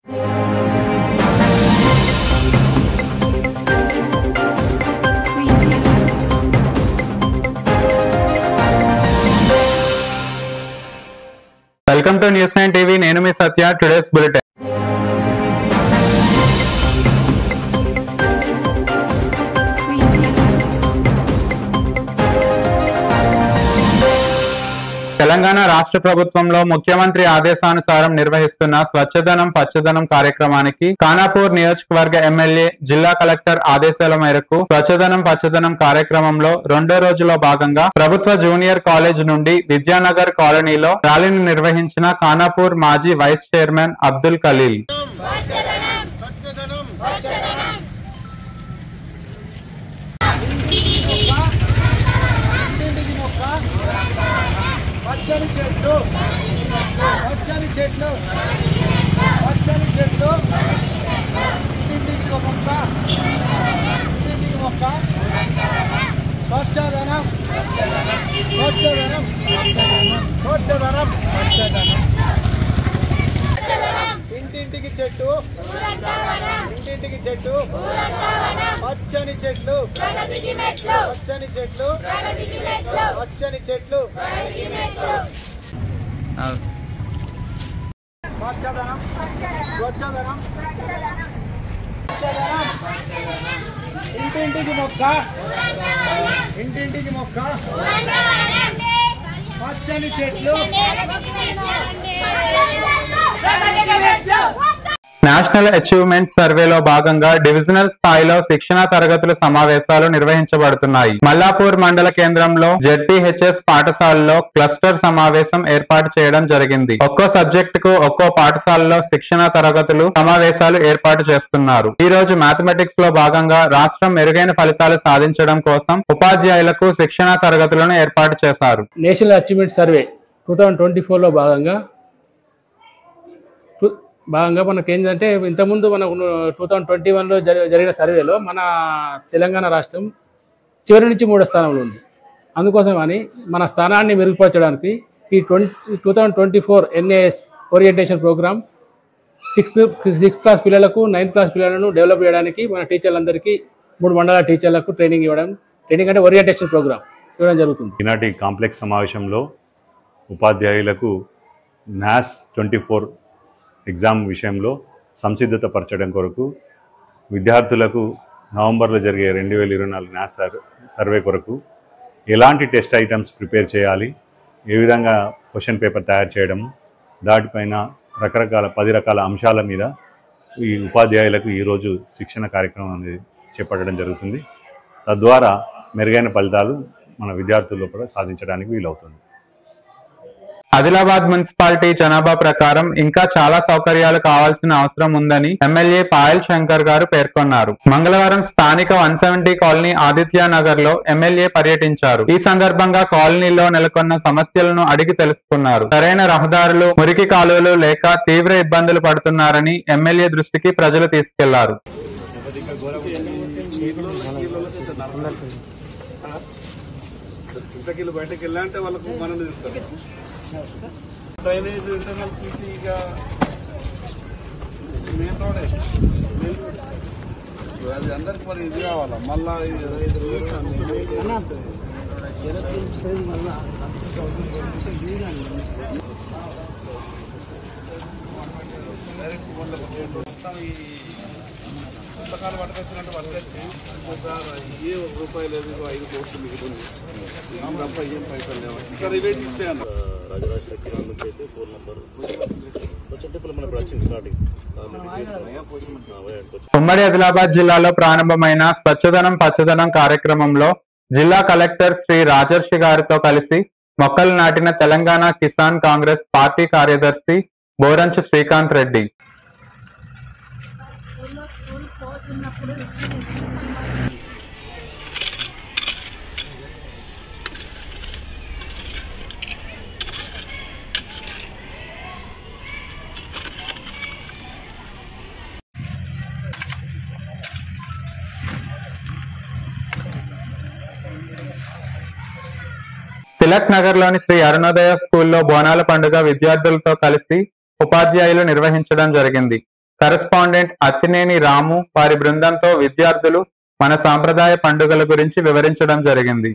Welcome to news 9 TV. నేను మీ Satya. Today's bulletin. Telangana రాష్ట్ర ప్రభుత్వంలో ముఖ్యమంత్రి ఆదేశానుసారం నిర్వహిస్తున్న స్వచ్ఛదనం పచ్చదనం కార్యక్రమానికి ఖానాపూర్ నియోజకవర్గ ఎమ్మెల్యే జిల్లా కలెక్టర్ ఆదేశాల మేరకు స్వచ్ఛదనం పచ్చదనం కార్యక్రమంలో రెండో రోజులో భాగంగా ప్రభుత్వ జూనియర్ కాలేజ్ నుండి విద్యానగర్ కాలనీలో ర్యాలీని నిర్వహించిన ఖానాపూర్ మాజీ వైస్ చైర్మన్ అబ్దుల్ ఖలీల్. పచ్చని చెట్లు పచ్చని చెట్లు పచ్చని చెట్లు ఇంటింటికి ఒక మొక్క ఇంటింటికి మొక్క స్వచ్ఛదనం స్వచ్ఛదనం స్వచ్ఛదనం ఇంటింటికి చెట్టు ఇంటింటికి చెట్టు పచ్చని చెట్లు పచ్చని చెట్లు పచ్చని చెట్లు స్వచ్ఛదనం స్వచ్ఛదనం ఇంటింటికి మొక్క ఇంటింటికి మొక్క పచ్చని చెట్లు నేషనల్ అచీవ్మెంట్ సర్వేలో భాగంగా డివిజనల్ స్థాయిలో శిక్షణ తరగతుల సమావేశాలు నిర్వహించబడుతున్నాయి. మల్లాపూర్ మండల కేంద్రంలో జెడ్పీహెచ్ఎస్ పాఠశాలలో క్లస్టర్ సమావేశం ఏర్పాటు చేయడం జరిగింది. ఒక్కో సబ్జెక్ట్ కు ఒక్కో పాఠశాలలో శిక్షణ తరగతులు సమావేశాలు ఏర్పాటు చేస్తున్నారు. ఈ రోజు మ్యాథమెటిక్స్ లో భాగంగా రాష్ట్రం మెరుగైన ఫలితాలు సాధించడం కోసం ఉపాధ్యాయులకు శిక్షణ తరగతులను ఏర్పాటు చేశారు. నేషనల్ అచీవ్మెంట్ సర్వే 2024లో భాగంగా మనకు ఏంటంటే ఇంతకుముందు మనకు 2021లో జరిగిన సర్వేలో మన తెలంగాణ రాష్ట్రం చివరి నుంచి 3వ స్థానంలో ఉంది. అందుకోసం అని మన స్థానాన్ని మెరుగుపరచడానికి ఈ 2024 NAS orientation programme 6th class పిల్లలకు 9th క్లాస్ పిల్లలను డెవలప్ చేయడానికి మన టీచర్లందరికీ 3 మండల టీచర్లకు ట్రైనింగ్ అంటే ఓరియంటేషన్ ప్రోగ్రామ్ ఇవ్వడం జరుగుతుంది. ఈనాటి కాంప్లెక్స్ సమావేశంలో ఉపాధ్యాయులకు NAS 24 ఎగ్జామ్ విషయంలో సంసిద్ధత పరచడం కొరకు విద్యార్థులకు నవంబర్లో జరిగే 2024 NAS సర్వే కొరకు ఎలాంటి టెస్ట్ ఐటమ్స్ ప్రిపేర్ చేయాలి, ఏ విధంగా క్వశ్చన్ పేపర్ తయారు చేయడం, దాటిపైన రకరకాల 10 రకాల అంశాల మీద ఈ ఉపాధ్యాయులకు ఈరోజు శిక్షణ కార్యక్రమం అనేది చేపట్టడం జరుగుతుంది. తద్వారా మెరుగైన ఫలితాలు మన విద్యార్థుల లోపల సాధించడానికి వీలవుతుంది. ఆదిలాబాద్ మున్సిపాలిటీ జనాభా ప్రకారం ఇంకా చాలా సౌకర్యాలు కావాల్సిన అవసరం ఉందని ఎమ్మెల్యే పాయల్ శంకర్ గారు పేర్కొన్నారు. మంగళవారం స్థానిక 170 కాలనీ ఆదిత్య నగర్ లో ఎమ్మెల్యే పర్యటించారు. ఈ సందర్భంగా కాలనీలో నెలకొన్న సమస్యలను అడిగి తెలుసుకున్నారు. సరైన రహదారులు, మురికి కాలువలు లేక తీవ్ర ఇబ్బందులు పడుతున్నారని ఎమ్మెల్యే దృష్టికి ప్రజలు తీసుకెళ్లారు. డ్రైనేజ్ ఇంటర్నల్ సీసీగా మెయిన్ రోడే అది అందరికి మరి ఇది కావాలా మళ్ళా పుస్తకాలు పట్టుకొచ్చినట్టు పట్టుకొచ్చి ఏ ₹1 లేదు, 5 కోట్లు మిగులుంది తప్ప ఏం పైసలు లేవు. ఇంకా రివేజ్ ఇచ్చాను. ఉమ్మడి ఆదిలాబాద్ జిల్లాలో ప్రారంభమైన స్వచ్ఛదనం పచ్చదనం కార్యక్రమంలో జిల్లా కలెక్టర్ శ్రీ రాజర్షి గారితో కలిసి మొక్కలు నాటిన తెలంగాణ కిసాన్ కాంగ్రెస్ పార్టీ కార్యదర్శి బోరంచు శ్రీకాంత్ రెడ్డి. తిలక్ నగర్ లోని శ్రీ అరుణోదయ స్కూల్లో బోనాల పండుగ విద్యార్థులతో కలిసి ఉపాధ్యాయులు నిర్వహించడం జరిగింది. కరెస్పాండెంట్ అత్తినేని రాము వారి బృందంతో విద్యార్థులు మన సాంప్రదాయ పండుగల గురించి వివరించడం జరిగింది.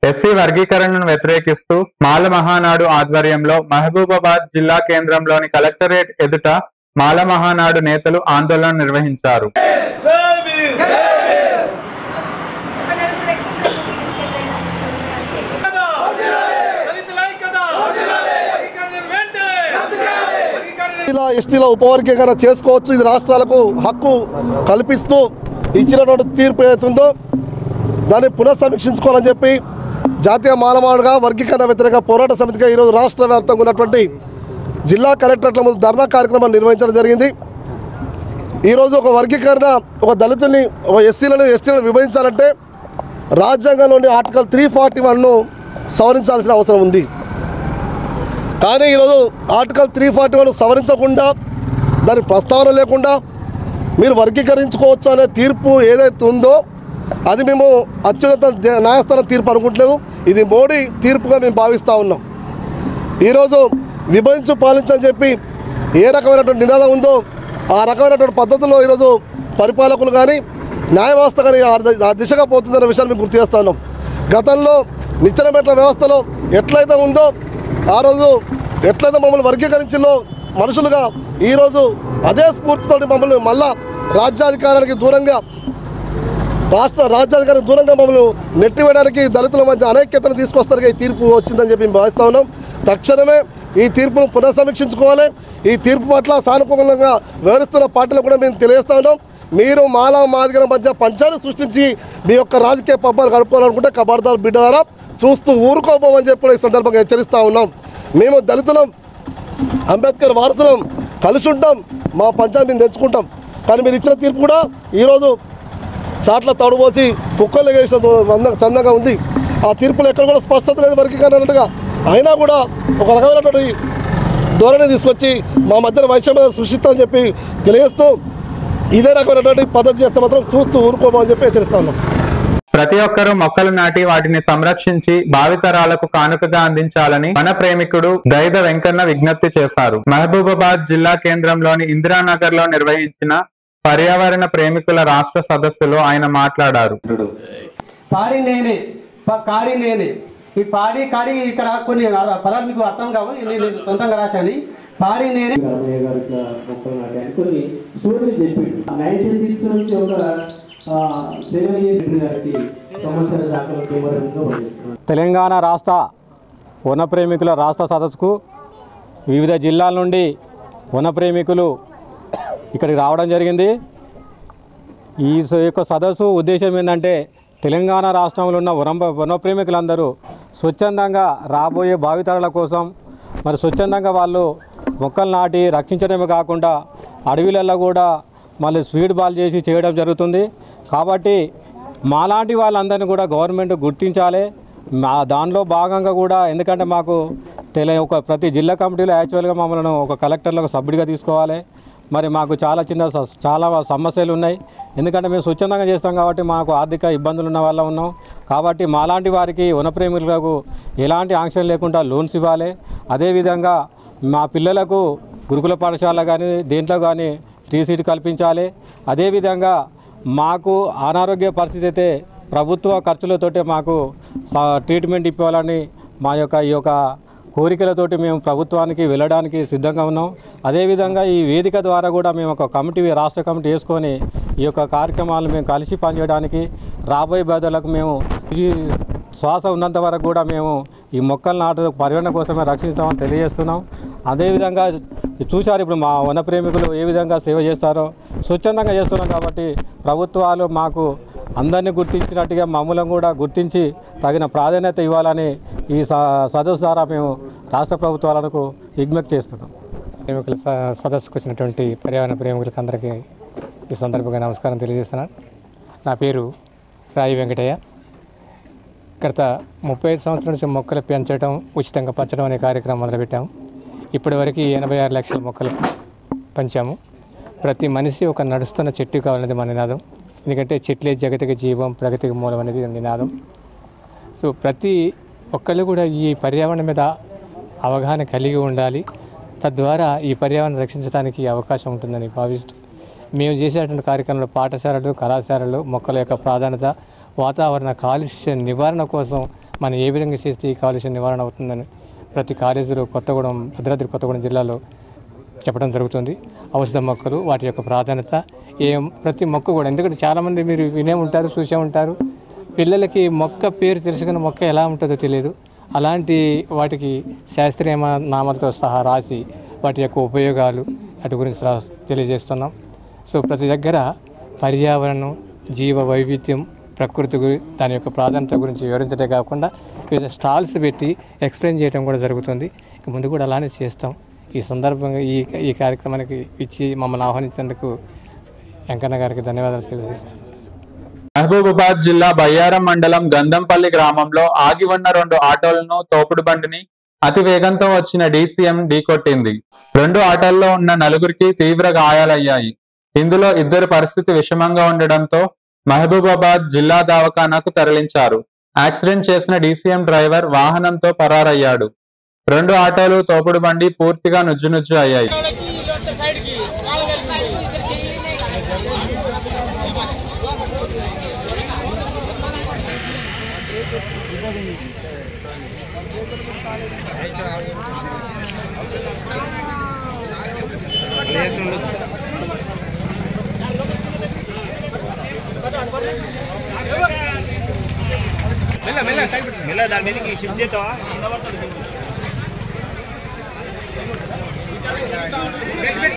ఎస్సీ వర్గీకరణను వ్యతిరేకిస్తూ మాల మహానాడు ఆధ్వర్యంలో మహబూబాబాద్ జిల్లా కేంద్రంలోని కలెక్టరేట్ ఎదుట మాల మహానాడు నేతలు ఆందోళన నిర్వహించారు. ఎస్టీలో ఉపవర్గీకరణ చేసుకోవచ్చు, ఇది రాష్ట్రాలకు హక్కు కల్పిస్తూ ఇచ్చినటువంటి తీర్పు ఏదైతుందో దాన్ని పునఃసమీక్షించుకోవాలని చెప్పి జాతీయ మాలమాడుగా వర్గీకరణ వ్యతిరేక పోరాట సమితిగా ఈరోజు రాష్ట్ర వ్యాప్తంగా ఉన్నటువంటి జిల్లా కలెక్టరేట్ల ముందు ధర్నా కార్యక్రమాన్ని నిర్వహించడం జరిగింది. ఈరోజు ఒక వర్గీకరణ, ఒక దళితుల్ని, ఒక ఎస్సీలను ఎస్టీలను విభజించాలంటే రాజ్యాంగంలోని ఆర్టికల్ 341ను సవరించాల్సిన అవసరం ఉంది. కానీ ఈరోజు ఆర్టికల్ 341 సవరించకుండా, దాని ప్రస్తావన లేకుండా మీరు వర్గీకరించుకోవచ్చు అనే తీర్పు ఏదైతే ఉందో అది మేము అత్యున్నత న్యాయస్థానం తీర్పు అనుకుంటలేము, ఇది మోడీ తీర్పుగా మేము భావిస్తూ ఉన్నాం. ఈరోజు విభజించు పాలించని చెప్పి ఏ రకమైనటువంటి నినాదం ఉందో ఆ రకమైనటువంటి పద్ధతుల్లో ఈరోజు పరిపాలకులు కానీ న్యాయ వ్యవస్థ కానీ ఆ దిశగా పోతుందనే విషయాన్ని మేము గుర్తు చేస్తూ ఉన్నాం. గతంలో నిచ్చెనమెట్ల వ్యవస్థలో ఎట్లయితే ఉందో ఆ రోజు ఎట్లయితే మమ్మల్ని వర్గీకరించిందో మనుషులుగా ఈరోజు అదే స్ఫూర్తితో మమ్మల్ని మళ్ళా రాజ్యాధికారానికి దూరంగా రాజ్యాధికారానికి దూరంగా మమ్మల్ని నెట్టివేయడానికి దళితుల మధ్య అనైక్యతను తీసుకొస్తారు ఈ తీర్పు వచ్చిందని చెప్పి మేము భావిస్తూ ఉన్నాం. తక్షణమే ఈ తీర్పును పునఃసమీక్షించుకోవాలి. ఈ తీర్పు పట్ల సానుకూలంగా వ్యవహరిస్తున్న పార్టీలకు కూడా మేము తెలియజేస్తూ ఉన్నాం. మీరు మాల మాదిగల మధ్య పంచాన్ని సృష్టించి మీ యొక్క రాజకీయ పబ్బాలు గడుపుకోవాలనుకుంటే ఖబర్దార్ బిడ్డలారా చూస్తూ ఊరుకోబోమని చెప్పి ఈ సందర్భంగా హెచ్చరిస్తూ ఉన్నాం. మేము దళితులం, అంబేద్కర్ వారసులం, కలిసి ఉంటాం, మా పంచాయతీ మేము తెచ్చుకుంటాం. కానీ మీరు ఇచ్చిన తీర్పు కూడా ఈరోజు చాట్ల తడుపోసి కుక్కలు వేసిన చందంగా ఉంది. ఆ తీర్పులు ఎక్కడ కూడా స్పష్టత లేదు వర్గీకరణ అన్నట్టుగా. అయినా కూడా ఒక రకమైనటువంటి ధోరణి తీసుకొచ్చి మా మధ్యన వైషమ్యం సృష్టిస్తామని చెప్పి తెలియజేస్తూ ఇదే రకమైనటువంటి పద్ధతి చేస్తే మాత్రం చూస్తూ ఊరుకోమని చెప్పి హెచ్చరిస్తా ఉన్నాం. ప్రతి ఒక్కరూ మొక్కలు నాటి వాటిని సంరక్షించి భావితరాలకు కానుకగా అందించాలని మన ప్రేమికుడు గైద వెంకన్న విజ్ఞప్తి చేశారు. మహబూబాబాద్ జిల్లా కేంద్రంలోని ఇందిరానగర్ లో నిర్వహించిన పర్యావరణ ప్రేమికుల రాష్ట్ర సదస్సులో ఆయన మాట్లాడారు. పాడి నేనే కాడి నేనే ఈ పాడి కాడి ఇక్కడ కొన్ని పదాలు మీకు అర్థం కావు, నేను సొంతంగా రాశాను. పాడి నేనే మొక్కలు నాటాను కొన్ని స్టోరీలు చెప్పిండు. 96 నుంచి ఒక తెలంగాణ రాష్ట్ర వన ప్రేమికుల రాష్ట్ర సదస్సుకు వివిధ జిల్లాల నుండి వన ప్రేమికులు ఇక్కడికి రావడం జరిగింది. ఈ యొక్క సదస్సు ఉద్దేశం ఏంటంటే తెలంగాణ రాష్ట్రంలో ఉన్న వన ప్రేమికులందరూ స్వచ్ఛందంగా రాబోయే భావితరాల కోసం మరి స్వచ్ఛందంగా వాళ్ళు మొక్కలు నాటి రక్షించడమే కాకుండా అడవిలలో కూడా మళ్ళీ స్పీడ్ బాల్ చేసి చేయడం జరుగుతుంది. కాబట్టి మాలాంటి వాళ్ళందరినీ కూడా గవర్నమెంట్ గుర్తించాలి. దానిలో భాగంగా కూడా ఎందుకంటే మాకు ఒక ప్రతి జిల్లా కమిటీలో యాక్చువల్గా మమ్మల్ని ఒక కలెక్టర్లకు సభ్యుడిగా తీసుకోవాలి. మరి మాకు చాలా సమస్యలు ఉన్నాయి. ఎందుకంటే మేము స్వచ్ఛందంగా చేస్తాం కాబట్టి మాకు ఆర్థిక ఇబ్బందులు ఉన్న వాళ్ళ ఉన్నాం. కాబట్టి మాలాంటి వారికి వనప్రేమికులకు ఎలాంటి ఆంక్షలు లేకుండా లోన్స్ ఇవ్వాలి. అదేవిధంగా మా పిల్లలకు గురుకుల పాఠశాల కానీ దేంట్లో కానీ ఫ్రీ సీట్ కల్పించాలి. అదేవిధంగా మాకు అనారోగ్య పరిస్థితి అయితే ప్రభుత్వ ఖర్చులతోటే మాకు ట్రీట్మెంట్ ఇవ్వాలని ఈ యొక్క కోరికలతోటి మేము ప్రభుత్వానికి వెళ్ళడానికి సిద్ధంగా ఉన్నాం. అదేవిధంగా ఈ వేదిక ద్వారా కూడా మేము ఒక కమిటీ రాష్ట్ర కమిటీ వేసుకొని ఈ యొక్క కార్యక్రమాలు మేము కలిసి పనిచేయడానికి రాబోయే బాధలకు మేము ఈ శ్వాస ఉన్నంత వరకు కూడా మేము ఈ మొక్కలు నాటు పరిరక్షణ కోసమే రక్షిస్తామని తెలియజేస్తున్నాం. అదేవిధంగా చూశారు ఇప్పుడు మా వనప్రేమికులు ఏ విధంగా సేవ చేస్తారో స్వచ్ఛందంగా చేస్తున్నాం. కాబట్టి ప్రభుత్వాలు మాకు అందరినీ గుర్తించినట్టుగా మమ్మల్ని కూడా గుర్తించి తగిన ప్రాధాన్యత ఇవ్వాలని ఈ సదస్సు ద్వారా మేము రాష్ట్ర ప్రభుత్వాలకు విజ్ఞప్తి చేస్తున్నాం. ప్రేమికుల సదస్సుకు వచ్చినటువంటి పర్యావరణ ప్రేమికులకు అందరికీ ఈ సందర్భంగా నమస్కారం తెలియజేస్తున్నాను. నా పేరు రాయి వెంకటయ్య. గత 35 సంవత్సరాల నుంచి మొక్కలు పెంచడం ఉచితంగా పంచడం అనే కార్యక్రమం మొదలుపెట్టాము. ఇప్పటివరకు 86 లక్షల మొక్కలు పెంచాము. ప్రతి మనిషి ఒక నడుస్తున్న చెట్టు కావాలనేది మన నినాదం. ఎందుకంటే చెట్లే జగతికి జీవం, ప్రగతికి మూలం అనేది నినాదం. సో ప్రతి ఒక్కళ్ళు కూడా ఈ పర్యావరణం మీద అవగాహన కలిగి ఉండాలి. తద్వారా ఈ పర్యావరణం రక్షించడానికి అవకాశం ఉంటుందని భావిస్తూ మేము చేసేటువంటి కార్యక్రమంలో పాఠశాలలు, కళాశాలలు మొక్కల యొక్క ప్రాధాన్యత, వాతావరణ కాలుష్య నివారణ కోసం మనం ఏ విధంగా చేస్తే ఈ కాలుష్య నివారణ అవుతుందని ప్రతి కాలేజీలో భద్రాద్రి కొత్తగూడెం జిల్లాలో చెప్పడం జరుగుతుంది. ఔషధ మొక్కలు, వాటి యొక్క ప్రాధాన్యత, ప్రతి మొక్క కూడా, ఎందుకంటే చాలామంది మీరు వినే ఉంటారు, చూసే ఉంటారు, పిల్లలకి మొక్క పేరు తెలుసుకున్న మొక్క ఎలా ఉంటుందో తెలియదు. అలాంటి వాటికి శాస్త్రీయ నామాలతో సహా రాసి వాటి యొక్క ఉపయోగాలు వాటి గురించి తెలియజేస్తున్నాం. సో ప్రతి దగ్గర పర్యావరణం, జీవ వైవిధ్యం, ప్రకృతి దాని యొక్క ప్రాధాన్యత గురించి వివరించడే కాకుండా వివిధ స్టాల్స్ పెట్టి ఎక్స్ప్లెయిన్ చేయడం కూడా జరుగుతుంది. ఇక ముందు కూడా అలానే చేస్తాం. ఈ సందర్భంగా ఈ కార్యక్రమానికి ఇచ్చి మమ్మల్ని ఆహ్వానించేందుకు వెంకన్న గారికి ధన్యవాదాలు తెలియజేస్తాం. మహబూబాబాద్ జిల్లా బయ్యారం మండలం గంధంపల్లి గ్రామంలో ఆగి ఉన్న 2 ఆటోలను తోపుడు బండిని అతి వేగంతో వచ్చిన డీసీఎం ఢీకొట్టింది. 2 ఆటోల్లో ఉన్న 4గురికి తీవ్ర గాయాలయ్యాయి. ఇందులో 2 పరిస్థితి విషమంగా ఉండడంతో మహబూబాబాద్ జిల్లా దవాఖానాకు తరలించారు. యాక్సిడెంట్ చేసిన డీసీఎం డ్రైవర్ వాహనంతో పరారయ్యాడు. 2 ఆటోలు, తోపుడు బండి పూర్తిగా నుజ్జు అయ్యాయి.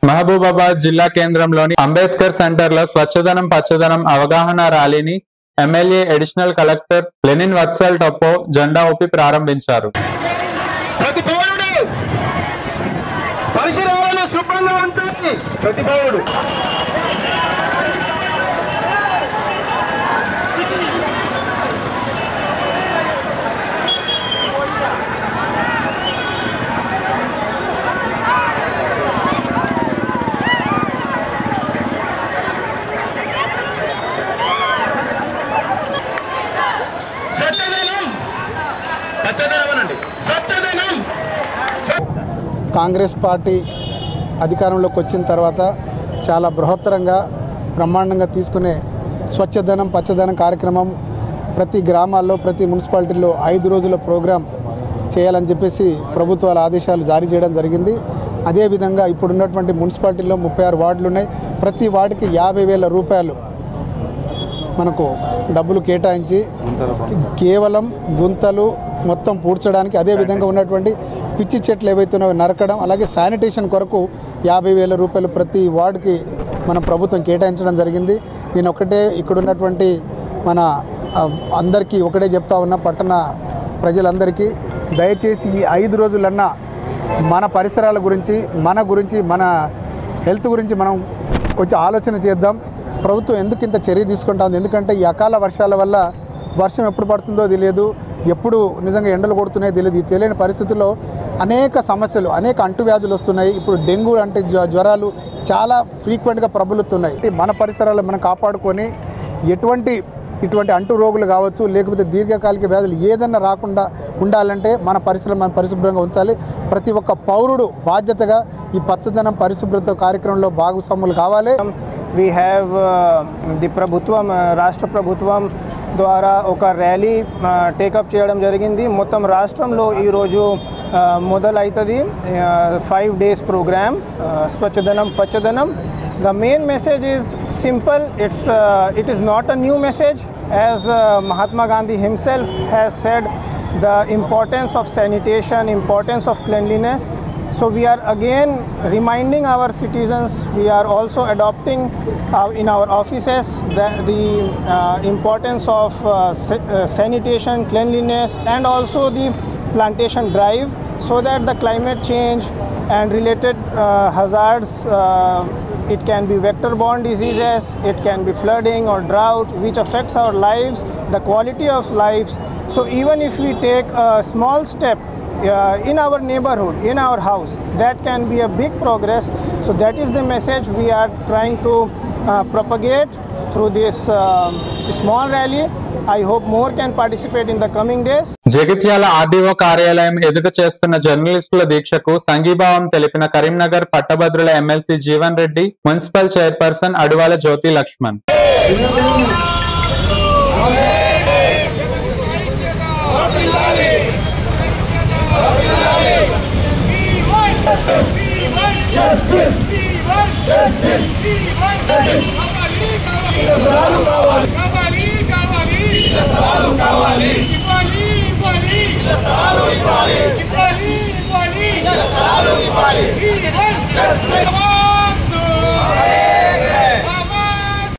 మహబూబాబాద్ జిల్లా కేంద్రంలోని అంబేద్కర్ సెంటర్ లో స్వచ్ఛదనం పచ్చదనం అవగాహన ర్యాలీని MLA additional collector Lenin Vatsal Toppo జెండా ఊపి ప్రారంభించారు. ప్రతి పౌరుడు పరిసరాలను శుభ్రంగా ఉంచాలి. ప్రతి పౌరుడు కాంగ్రెస్ పార్టీ అధికారంలోకి వచ్చిన తర్వాత చాలా బృహత్తరంగా బ్రహ్మాండంగా తీసుకునే స్వచ్ఛదనం పచ్చదనం కార్యక్రమం ప్రతి గ్రామాల్లో, ప్రతి మున్సిపాలిటీల్లో 5 రోజుల ప్రోగ్రాం చేయాలని చెప్పేసి ప్రభుత్వాల ఆదేశాలు జారీ చేయడం జరిగింది. అదేవిధంగా ఇప్పుడున్నటువంటి మున్సిపాలిటీల్లో 36 వార్డులు ఉన్నాయి. ప్రతి వార్డుకి 50,000 రూపాయలు మనకు డబ్బులు కేటాయించి కేవలం గుంతలు మొత్తం పూడ్చడానికి, అదేవిధంగా ఉన్నటువంటి పిచ్చి చెట్లు ఏవైతున్నాయో నరకడం, అలాగే శానిటేషన్ కొరకు 50,000 రూపాయలు ప్రతి వార్డుకి మన ప్రభుత్వం కేటాయించడం జరిగింది. నేను ఒకటే ఇక్కడ ఉన్నటువంటి మన అందరికీ ఒకటే చెప్తా ఉన్నా, పట్టణ ప్రజలందరికీ దయచేసి ఈ 5 రోజులన్నా మన పరిసరాల గురించి, మన హెల్త్ గురించి మనం కొంచెం ఆలోచన చేద్దాం. ప్రభుత్వం ఎందుకు ఇంత చర్య తీసుకుంటా ఉంది? ఎందుకంటే ఈ అకాల వర్షాల వల్ల వర్షం ఎప్పుడు పడుతుందో తెలియదు, ఎప్పుడు నిజంగా ఎండలు కొడుతున్నాయో తెలియదు. ఈ తెలియని పరిస్థితుల్లో అనేక సమస్యలు, అనేక అంటువ్యాధులు వస్తున్నాయి. ఇప్పుడు డెంగ్యూ అంటే జ్వరాలు చాలా ఫ్రీక్వెంట్గా ప్రబలుతున్నాయి. మన పరిసరాలు మనం కాపాడుకొని ఇటువంటి అంటు రోగులు కావచ్చు, లేకపోతే దీర్ఘకాలిక వ్యాధులు ఏదన్నా రాకుండా ఉండాలంటే మన పరిసరాలు మనం పరిశుభ్రంగా ఉంచాలి. ప్రతి ఒక్క పౌరుడు బాధ్యతగా ఈ పచ్చదనం పరిశుభ్రత కార్యక్రమంలో భాగస్వాములు కావాలి. We have the ప్రభుత్వం రాష్ట్ర ప్రభుత్వం ద్వారా ఒక ర్యాలీ టేకప్ చేయడం జరిగింది. మొత్తం రాష్ట్రంలో ఈరోజు మొదలవుతుంది 5 days ప్రోగ్రామ్ స్వచ్ఛదనం పచ్చదనం. The main message is simple. It is not a new message, as Mahatma Gandhi himself has said the importance of sanitation, importance of cleanliness. So we are again reminding our citizens, we are also adopting in our offices the importance of sanitation, cleanliness, and also the plantation drive, so that the climate change and related hazards, it can be vector-borne diseases, it can be flooding or drought, which affects our lives, the quality of lives. So even if we take a small step in our neighborhood, in our house, that can be a big progress. So that is the message we are trying to propagate through this small rally. I hope more can participate in the coming days. Jagtial RDO కార్యాలయం ఎదుట చేస్తున్న జర్నలిస్టుల దీక్షకు సంఘీభావం తెలిపిన కరీంనగర్ పట్టభద్రుల MLC Jeevan Reddy, municipal chairperson Aduvala Jyothi Laxman.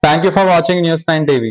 Thank you for watching News 9 TV.